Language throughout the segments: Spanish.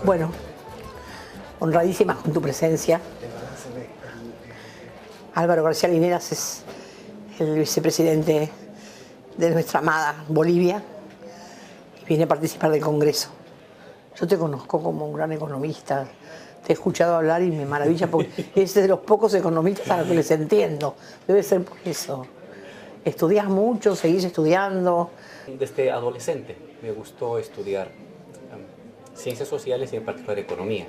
Bueno, honradísima con tu presencia. Álvaro García Linera es el vicepresidente de nuestra amada Bolivia y viene a participar del Congreso. Yo te conozco como un gran economista, te he escuchado hablar y me maravilla porque eres de los pocos economistas a los que les entiendo. Debe ser por eso. ¿Estudias mucho? ¿Seguís estudiando? Desde adolescente me gustó estudiar ciencias sociales y en particular economía.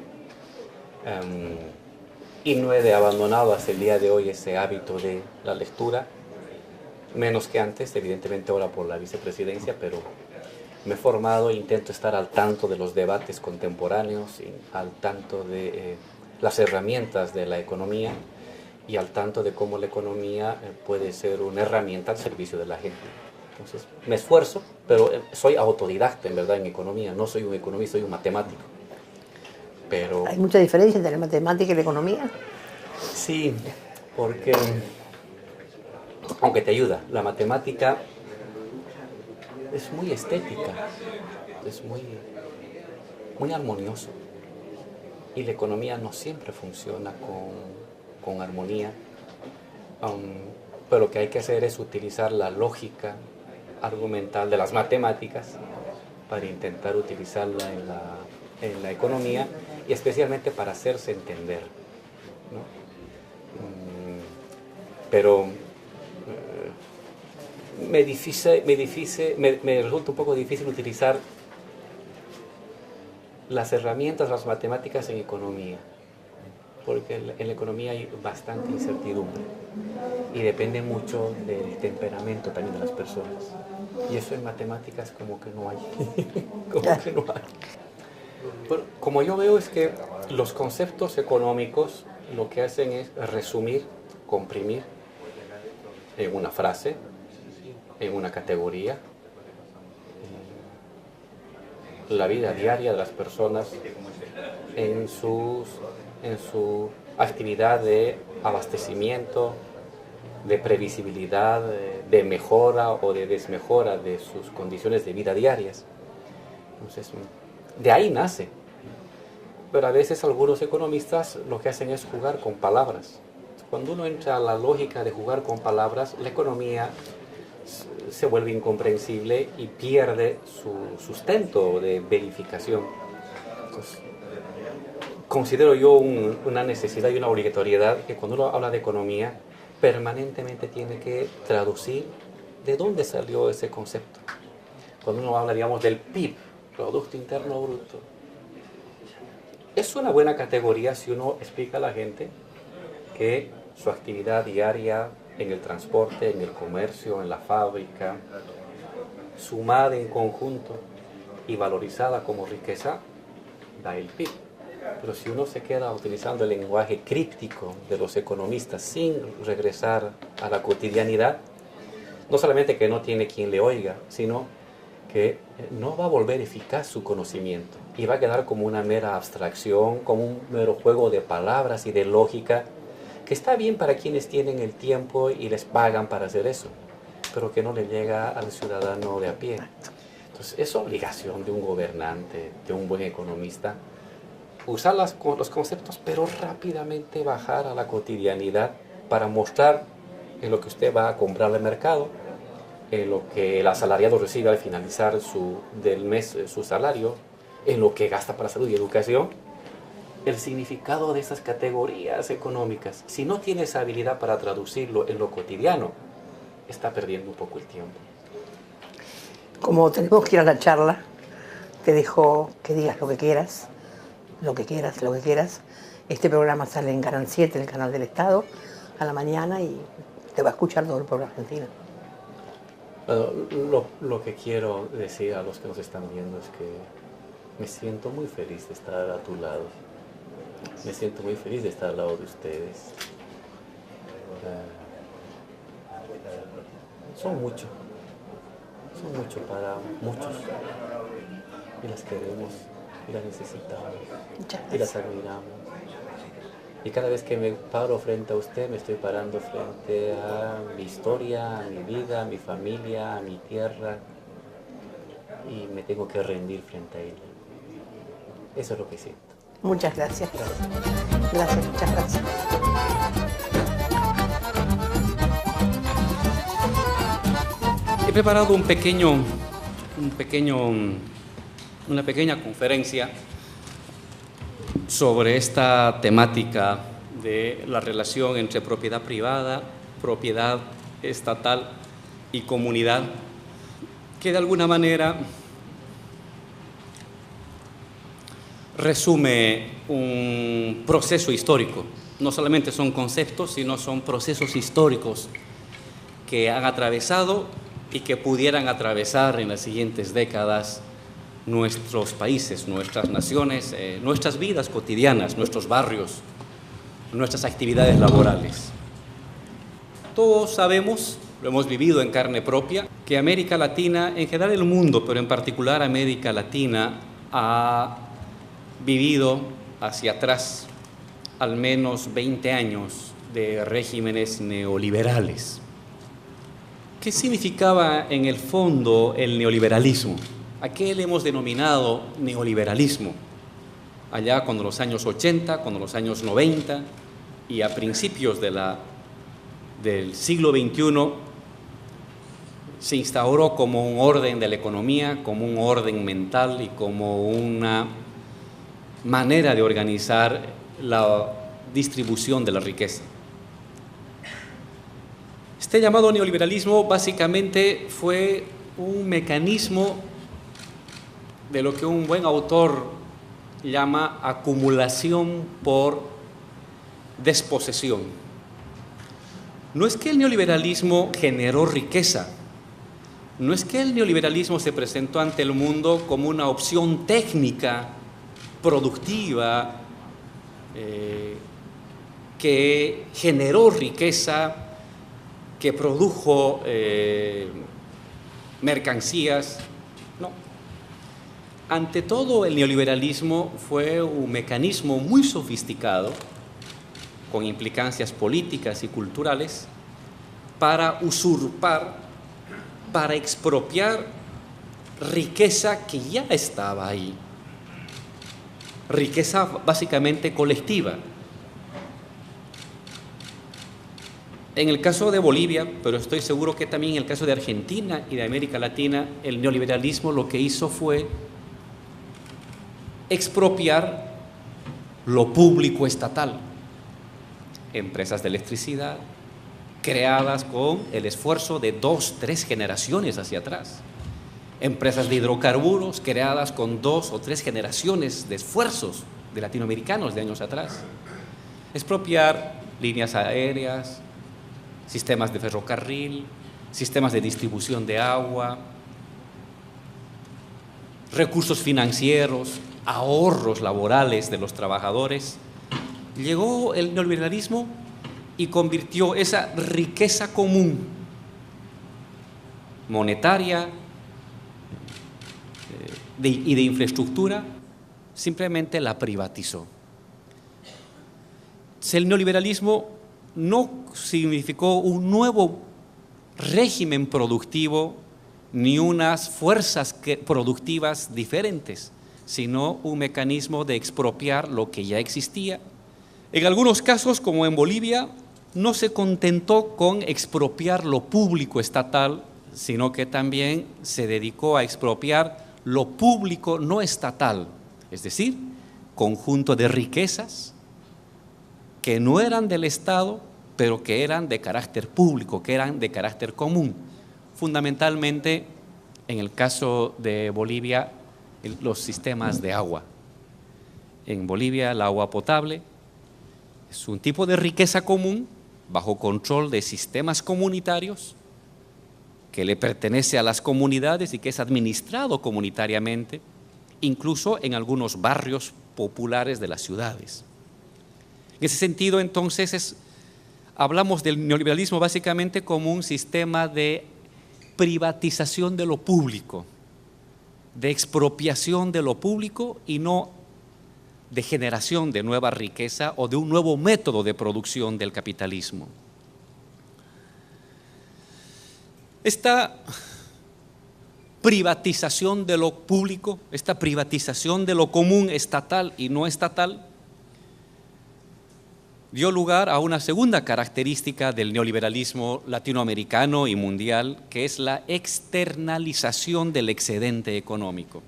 Y no he abandonado hasta el día de hoy ese hábito de la lectura, menos que antes, evidentemente ahora por la vicepresidencia, pero me he formado e intento estar al tanto de los debates contemporáneos, y al tanto de las herramientas de la economía y al tanto de cómo la economía puede ser una herramienta al servicio de la gente. Entonces, me esfuerzo, pero soy autodidacta en verdad en economía, no soy un economista, soy un matemático. Pero ¿Hay mucha diferencia entre la matemática y la economía? sí, porque aunque te ayuda, la matemática es muy estética, es muy armonioso. Y la economía no siempre funciona con armonía. Pero lo que hay que hacer es utilizar la lógica argumental de las matemáticas para intentar utilizarla en la economía y especialmente para hacerse entender, ¿no? Pero me resulta un poco difícil utilizar las herramientas, las matemáticas en economía, porque en la economía hay bastante incertidumbre y depende mucho del temperamento también de las personas. Y eso en matemáticas como que no hay. Como que no hay. Pero como yo veo es que los conceptos económicos lo que hacen es resumir, comprimir en una frase, en una categoría, la vida diaria de las personas en su actividad de abastecimiento, de previsibilidad, de mejora o de desmejora de sus condiciones de vida diarias. Entonces, de ahí nace. Pero a veces algunos economistas lo que hacen es jugar con palabras. Cuando uno entra a la lógica de jugar con palabras, la economía se vuelve incomprensible y pierde su sustento de verificación. Entonces, considero yo una necesidad y una obligatoriedad que cuando uno habla de economía, permanentemente tiene que traducir de dónde salió ese concepto. Cuando uno habla, digamos, del PIB, Producto Interno Bruto, es una buena categoría si uno explica a la gente que su actividad diaria en el transporte, en el comercio, en la fábrica, sumada en conjunto y valorizada como riqueza, da el PIB. Pero si uno se queda utilizando el lenguaje críptico de los economistas sin regresar a la cotidianidad, no solamente que no tiene quien le oiga, sino que no va a volver eficaz su conocimiento y va a quedar como una mera abstracción, como un mero juego de palabras y de lógica, que está bien para quienes tienen el tiempo y les pagan para hacer eso, pero que no le llega al ciudadano de a pie. Entonces es obligación de un gobernante, de un buen economista, usar los conceptos, pero rápidamente bajar a la cotidianidad para mostrar en lo que usted va a comprar al mercado, en lo que el asalariado recibe al finalizar del mes su salario, en lo que gasta para salud y educación, el significado de esas categorías económicas. Si no tiene esa habilidad para traducirlo en lo cotidiano, está perdiendo un poco el tiempo. Como tenemos que ir a la charla, te dejo que digas lo que quieras, lo que quieras, lo que quieras. Este programa sale en Canal 7, el canal del Estado, a la mañana y te va a escuchar todo el pueblo argentino. Lo que quiero decir a los que nos están viendo es que me siento muy feliz de estar a tu lado. Me siento muy feliz de estar al lado de ustedes. Son mucho para muchos. Y las queremos, y las necesitamos, y las admiramos. Y cada vez que me paro frente a usted, me estoy parando frente a mi historia, a mi vida, a mi familia, a mi tierra, y me tengo que rendir frente a ella. Eso es lo que siento. Muchas gracias. Gracias, muchas gracias. He preparado una pequeña conferencia sobre esta temática de la relación entre propiedad privada, propiedad estatal y comunidad, que de alguna manera resume un proceso histórico. No solamente son conceptos, sino son procesos históricos que han atravesado y que pudieran atravesar en las siguientes décadas nuestros países, nuestras naciones, nuestras vidas cotidianas, nuestros barrios, nuestras actividades laborales. Todos sabemos, lo hemos vivido en carne propia, que América Latina, en general el mundo, pero en particular América Latina, ha vivido hacia atrás al menos 20 años de regímenes neoliberales. ¿Qué significaba en el fondo el neoliberalismo? ¿A qué le hemos denominado neoliberalismo? Allá cuando los años 80, cuando los años 90 y a principios del siglo XXI se instauró como un orden de la economía, como un orden mental y como una manera de organizar la distribución de la riqueza. Este llamado neoliberalismo básicamente fue un mecanismo de lo que un buen autor llama acumulación por desposesión. No es que el neoliberalismo generó riqueza, no es que el neoliberalismo se presentó ante el mundo como una opción técnica, productiva, que generó riqueza, que produjo mercancías. No. Ante todo, el neoliberalismo fue un mecanismo muy sofisticado, con implicancias políticas y culturales, para usurpar, para expropiar riqueza que ya estaba ahí. Riqueza básicamente colectiva. En el caso de Bolivia, pero estoy seguro que también en el caso de Argentina y de América Latina, el neoliberalismo lo que hizo fue expropiar lo público estatal. Empresas de electricidad creadas con el esfuerzo de 2, 3 generaciones hacia atrás. Empresas de hidrocarburos creadas con 2 o 3 generaciones de esfuerzos de latinoamericanos de años atrás. Expropiar líneas aéreas, sistemas de ferrocarril, sistemas de distribución de agua, recursos financieros, ahorros laborales de los trabajadores. Llegó el neoliberalismo y convirtió esa riqueza común, monetaria y de infraestructura, simplemente la privatizó. El neoliberalismo no significó un nuevo régimen productivo ni unas fuerzas productivas diferentes, sino un mecanismo de expropiar lo que ya existía. En algunos casos, como en Bolivia, no se contentó con expropiar lo público estatal, sino que también se dedicó a expropiar lo público no estatal, es decir, conjunto de riquezas que no eran del Estado, pero que eran de carácter público, que eran de carácter común. Fundamentalmente, en el caso de Bolivia, los sistemas de agua. En Bolivia, el agua potable es un tipo de riqueza común bajo control de sistemas comunitarios que le pertenece a las comunidades y que es administrado comunitariamente, incluso en algunos barrios populares de las ciudades. En ese sentido, entonces, hablamos del neoliberalismo básicamente como un sistema de privatización de lo público, de expropiación de lo público y no de generación de nueva riqueza o de un nuevo método de producción del capitalismo. privatización de lo público, esta privatización de lo común estatal y no estatal, dio lugar a una segunda característica del neoliberalismo latinoamericano y mundial, que es la externalización del excedente económico.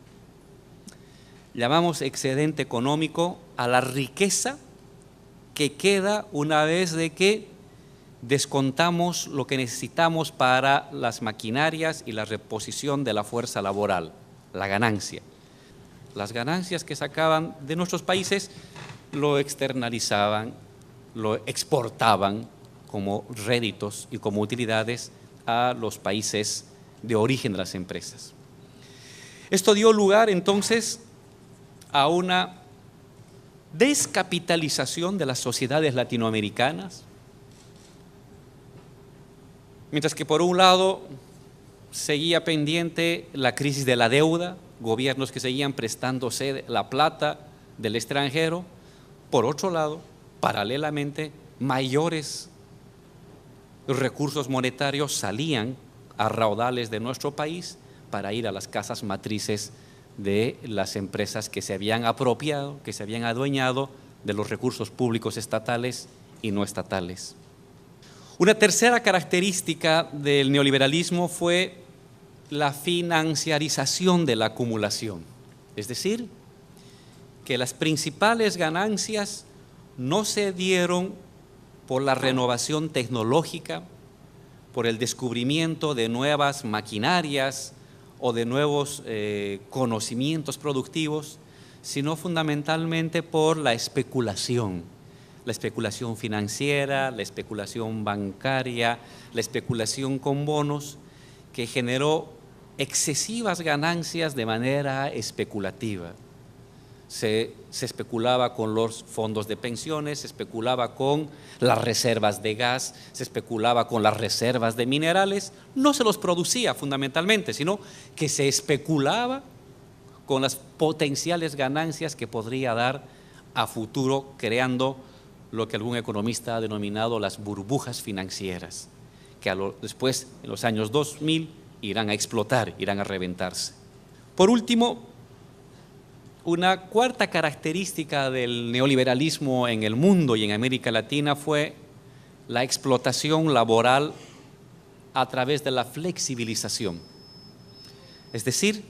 Llamamos excedente económico a la riqueza que queda una vez de que descontamos lo que necesitamos para las maquinarias y la reposición de la fuerza laboral, la ganancia. Las ganancias que sacaban de nuestros países lo externalizaban, lo exportaban como réditos y como utilidades a los países de origen de las empresas. Esto dio lugar entonces a una descapitalización de las sociedades latinoamericanas, mientras que por un lado seguía pendiente la crisis de la deuda, gobiernos que seguían prestándose la plata del extranjero, por otro lado, paralelamente, mayores recursos monetarios salían a raudales de nuestro país para ir a las casas matrices de las empresas que se habían apropiado, que se habían adueñado de los recursos públicos estatales y no estatales. Una tercera característica del neoliberalismo fue la financiarización de la acumulación, es decir, que las principales ganancias no se dieron por la renovación tecnológica, por el descubrimiento de nuevas maquinarias o de nuevos conocimientos productivos, sino fundamentalmente por la especulación financiera, la especulación bancaria, la especulación con bonos, que generó excesivas ganancias de manera especulativa. Se especulaba con los fondos de pensiones, se especulaba con las reservas de gas, se especulaba con las reservas de minerales. No se los producía fundamentalmente, sino que se especulaba con las potenciales ganancias que podría dar a futuro, creando lo que algún economista ha denominado las burbujas financieras, que después, en los años 2000, irán a explotar, irán a reventarse. Por último, una cuarta característica del neoliberalismo en el mundo y en América Latina fue la explotación laboral a través de la flexibilización. Es decir,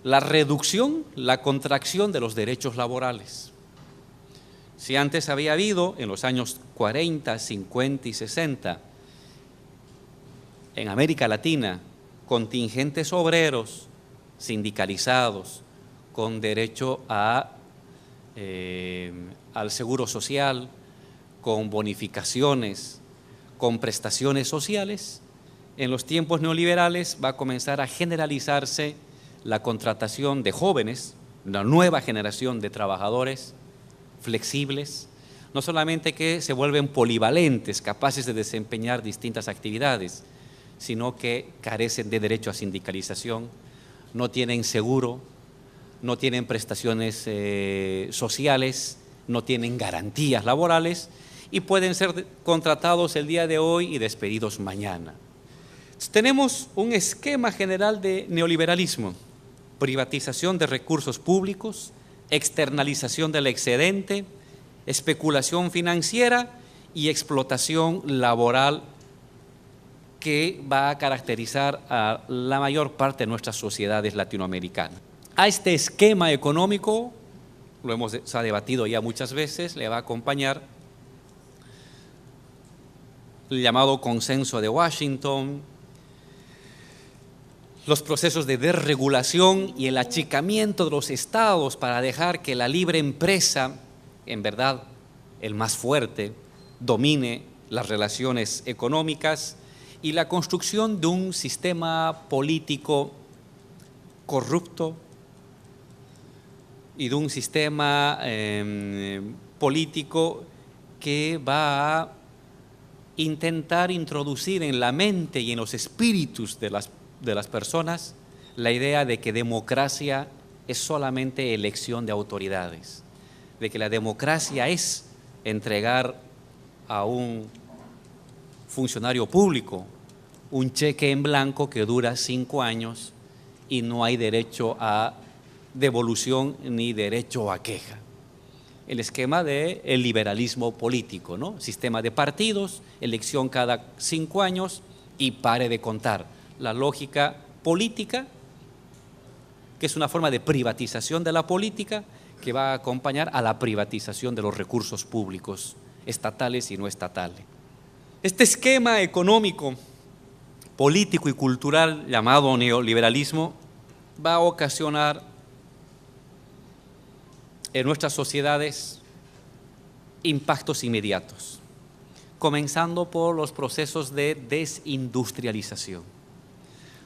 la reducción, la contracción de los derechos laborales. Si antes había habido, en los años 40, 50 y 60, en América Latina, contingentes obreros sindicalizados, con derecho al seguro social, con bonificaciones, con prestaciones sociales, en los tiempos neoliberales va a comenzar a generalizarse la contratación de jóvenes, una nueva generación de trabajadores flexibles, no solamente que se vuelven polivalentes, capaces de desempeñar distintas actividades, sino que carecen de derecho a sindicalización, no tienen seguro, no tienen prestaciones sociales, no tienen garantías laborales y pueden ser contratados el día de hoy y despedidos mañana. Entonces, tenemos un esquema general de neoliberalismo: privatización de recursos públicos, externalización del excedente, especulación financiera y explotación laboral, que va a caracterizar a la mayor parte de nuestras sociedades latinoamericanas. A este esquema económico, se ha debatido ya muchas veces, le va a acompañar el llamado consenso de Washington, los procesos de desregulación y el achicamiento de los estados para dejar que la libre empresa, en verdad el más fuerte, domine las relaciones económicas, y la construcción de un sistema político corrupto y de un sistema político que va a intentar introducir en la mente y en los espíritus de las personas la idea de que democracia es solamente elección de autoridades, de que la democracia es entregar a un funcionario público un cheque en blanco que dura 5 años y no hay derecho a devolución ni derecho a queja. El esquema del liberalismo político, ¿no? Sistema de partidos, elección cada 5 años y pare de contar. La lógica política, que es una forma de privatización de la política, que va a acompañar a la privatización de los recursos públicos, estatales y no estatales. Este esquema económico, político y cultural llamado neoliberalismo va a ocasionar en nuestras sociedades impactos inmediatos, comenzando por los procesos de desindustrialización.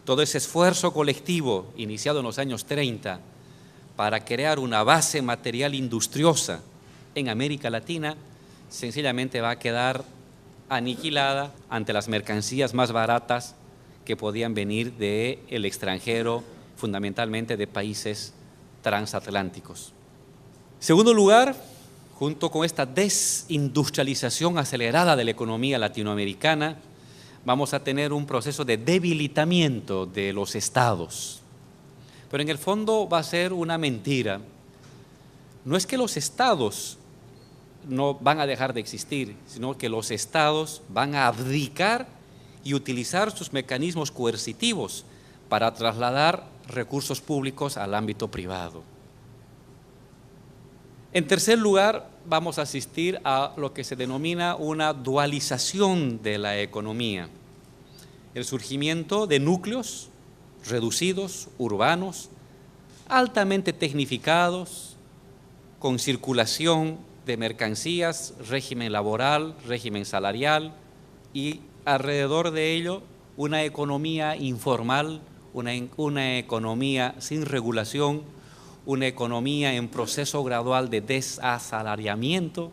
Todo ese esfuerzo colectivo iniciado en los años 30 para crear una base material industriosa en América Latina sencillamente va a quedar aniquilada ante las mercancías más baratas que podían venir del extranjero, fundamentalmente de países transatlánticos. Segundo lugar, junto con esta desindustrialización acelerada de la economía latinoamericana, vamos a tener un proceso de debilitamiento de los estados. Pero en el fondo va a ser una mentira. No es que los estados no van a dejar de existir, sino que los estados van a abdicar y utilizar sus mecanismos coercitivos para trasladar recursos públicos al ámbito privado. En tercer lugar, vamos a asistir a lo que se denomina una dualización de la economía. El surgimiento de núcleos reducidos, urbanos, altamente tecnificados, con circulación de mercancías, régimen laboral, régimen salarial y alrededor de ello una economía informal, una economía sin regulación, una economía en proceso gradual de desasalariamiento,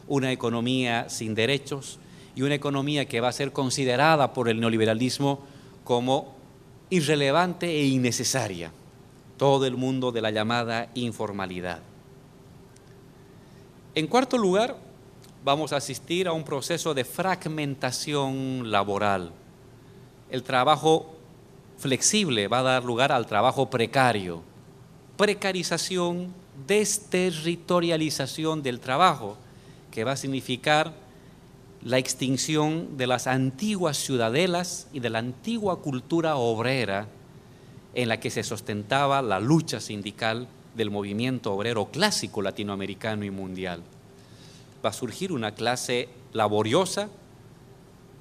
una economía sin derechos y una economía que va a ser considerada por el neoliberalismo como irrelevante e innecesaria. Todo el mundo de la llamada informalidad. En cuarto lugar, vamos a asistir a un proceso de fragmentación laboral. El trabajo flexible va a dar lugar al trabajo precario. Precarización, desterritorialización del trabajo, que va a significar la extinción de las antiguas ciudadelas y de la antigua cultura obrera en la que se sustentaba la lucha sindical del movimiento obrero clásico latinoamericano y mundial. Va a surgir una clase laboriosa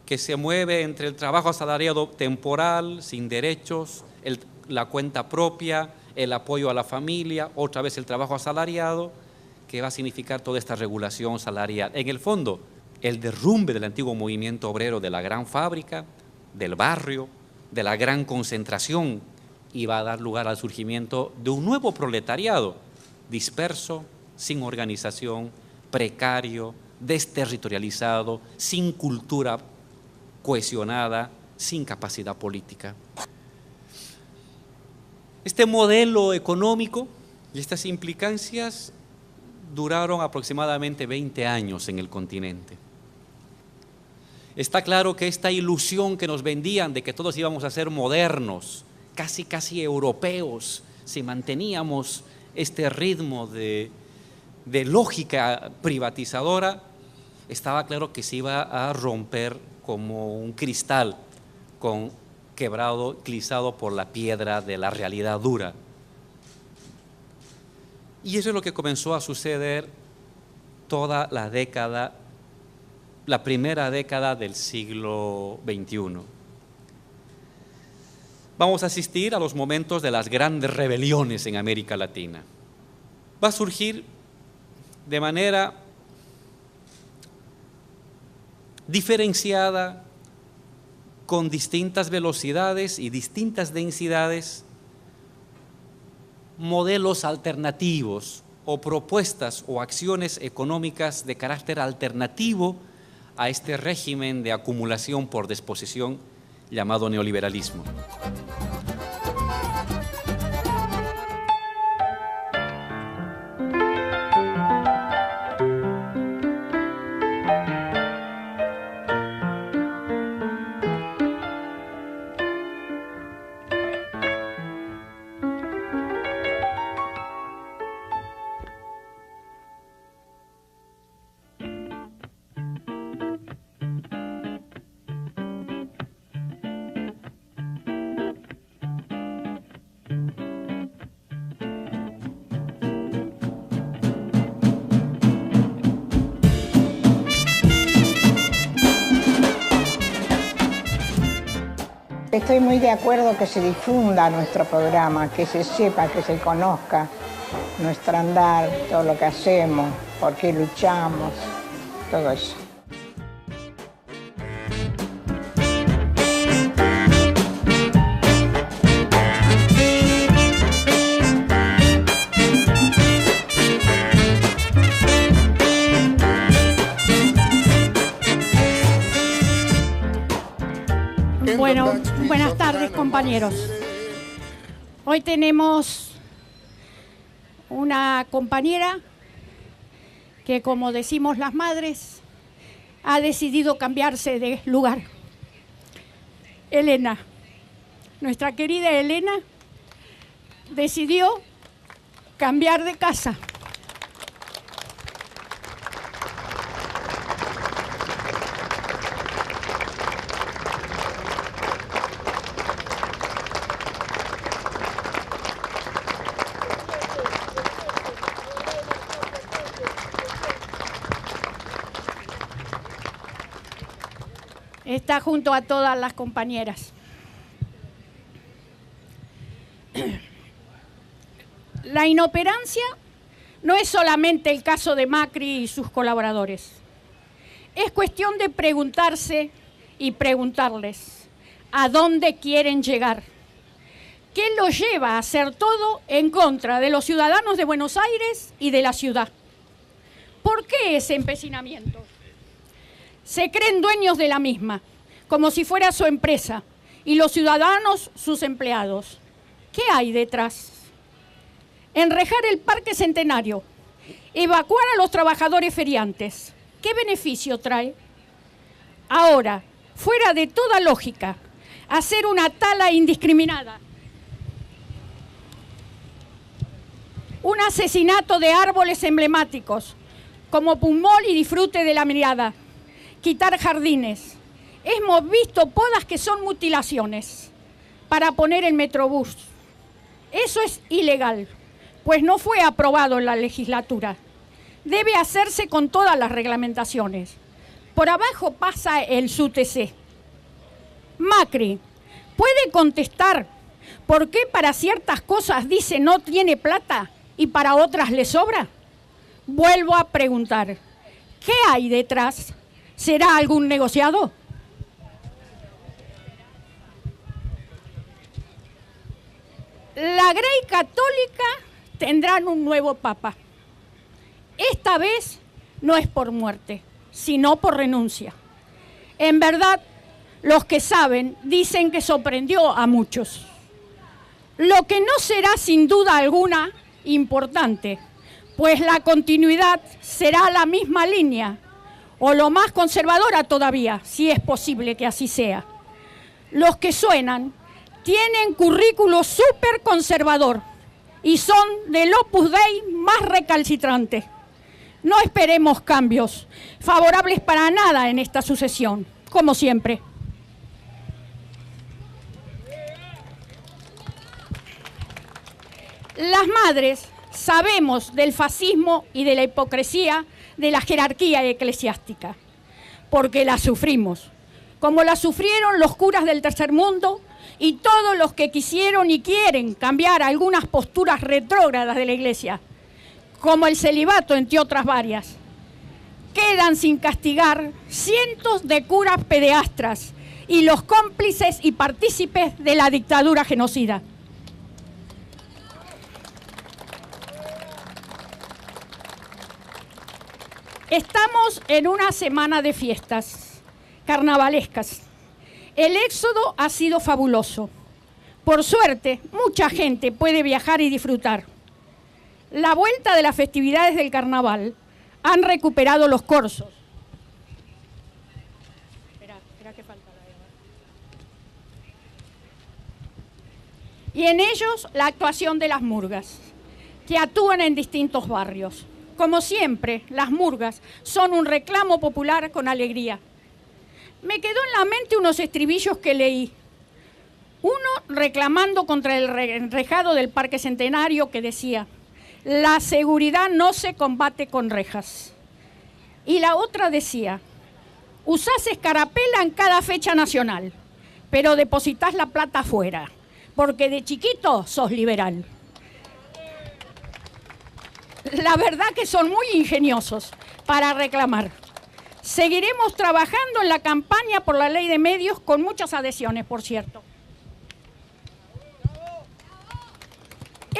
que se mueve entre el trabajo asalariado temporal, sin derechos, la cuenta propia, el apoyo a la familia, otra vez el trabajo asalariado, que va a significar toda esta regulación salarial. En el fondo, el derrumbe del antiguo movimiento obrero de la gran fábrica, del barrio, de la gran concentración, y va a dar lugar al surgimiento de un nuevo proletariado, disperso, sin organización, precario, desterritorializado, sin cultura cohesionada, sin capacidad política. Este modelo económico y estas implicancias duraron aproximadamente 20 años en el continente. Está claro que esta ilusión que nos vendían de que todos íbamos a ser modernos, casi europeos, si manteníamos este ritmo de lógica privatizadora, estaba claro que se iba a romper como un cristal quebrado, clisado por la piedra de la realidad dura. Y eso es lo que comenzó a suceder toda la década, la primera década del siglo XXI. Vamos a asistir a los momentos de las grandes rebeliones en América Latina. Va a surgir de manera diferenciada, con distintas velocidades y distintas densidades, modelos alternativos o propuestas o acciones económicas de carácter alternativo a este régimen de acumulación por disposición llamado neoliberalismo. Estoy muy de acuerdo que se difunda nuestro programa, que se sepa, que se conozca nuestro andar, todo lo que hacemos, por qué luchamos, todo eso. Bueno, buenas tardes, compañeros. Hoy tenemos una compañera que, como decimos las madres, ha decidido cambiarse de lugar. Elena, nuestra querida Elena, decidió cambiar de casa. Está junto a todas las compañeras. La inoperancia no es solamente el caso de Macri y sus colaboradores. Es cuestión de preguntarse y preguntarles a dónde quieren llegar. ¿Qué los lleva a hacer todo en contra de los ciudadanos de Buenos Aires y de la ciudad? ¿Por qué ese empecinamiento? Se creen dueños de la misma, como si fuera su empresa, y los ciudadanos sus empleados. ¿Qué hay detrás? Enrejar el Parque Centenario, evacuar a los trabajadores feriantes. ¿Qué beneficio trae? Ahora, fuera de toda lógica, hacer una tala indiscriminada, un asesinato de árboles emblemáticos, como pulmón y disfrute de la mirada, quitar jardines. Hemos visto podas que son mutilaciones para poner el Metrobús. Eso es ilegal, pues no fue aprobado en la legislatura. Debe hacerse con todas las reglamentaciones. Por abajo pasa el SUTC. Macri, ¿puede contestar por qué para ciertas cosas dice no tiene plata y para otras le sobra? Vuelvo a preguntar, ¿qué hay detrás? ¿Será algún negociado? La Grey Católica tendrán un nuevo papa. Esta vez no es por muerte, sino por renuncia. En verdad, los que saben dicen que sorprendió a muchos. Lo que no será sin duda alguna importante, pues la continuidad será la misma línea, o lo más conservadora todavía, si es posible que así sea. Los que suenan tienen currículo súper conservador y son del Opus Dei más recalcitrante. No esperemos cambios favorables para nada en esta sucesión, como siempre. Las madres sabemos del fascismo y de la hipocresía de la jerarquía eclesiástica, porque la sufrimos, como la sufrieron los curas del tercer mundo y todos los que quisieron y quieren cambiar algunas posturas retrógradas de la Iglesia, como el celibato, entre otras varias. Quedan sin castigar cientos de curas pederastas y los cómplices y partícipes de la dictadura genocida. Estamos en una semana de fiestas carnavalescas. El éxodo ha sido fabuloso. Por suerte, mucha gente puede viajar y disfrutar. La vuelta de las festividades del carnaval han recuperado los corsos. Espera que falta la... Y en ellos la actuación de las murgas, que actúan en distintos barrios. Como siempre, las murgas son un reclamo popular con alegría. Me quedó en la mente unos estribillos que leí. Uno reclamando contra el enrejado del Parque Centenario que decía: la seguridad no se combate con rejas. Y la otra decía: usás escarapela en cada fecha nacional. pero depositas la plata afuera, porque de chiquito sos liberal. La verdad que son muy ingeniosos para reclamar. Seguiremos trabajando en la campaña por la ley de medios con muchas adhesiones, por cierto.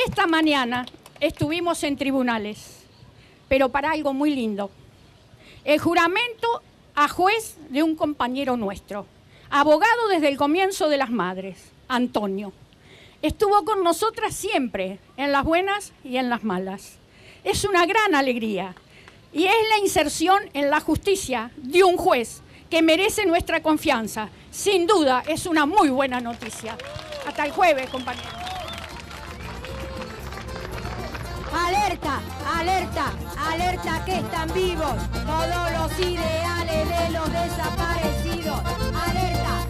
Esta mañana estuvimos en tribunales, pero para algo muy lindo. El juramento a juez de un compañero nuestro, abogado desde el comienzo de las madres, Antonio. Estuvo con nosotras siempre, en las buenas y en las malas. Es una gran alegría y es la inserción en la justicia de un juez que merece nuestra confianza. Sin duda, es una muy buena noticia. Hasta el jueves, compañeros. Alerta, alerta, alerta que están vivos todos los ideales de los desaparecidos. Alerta.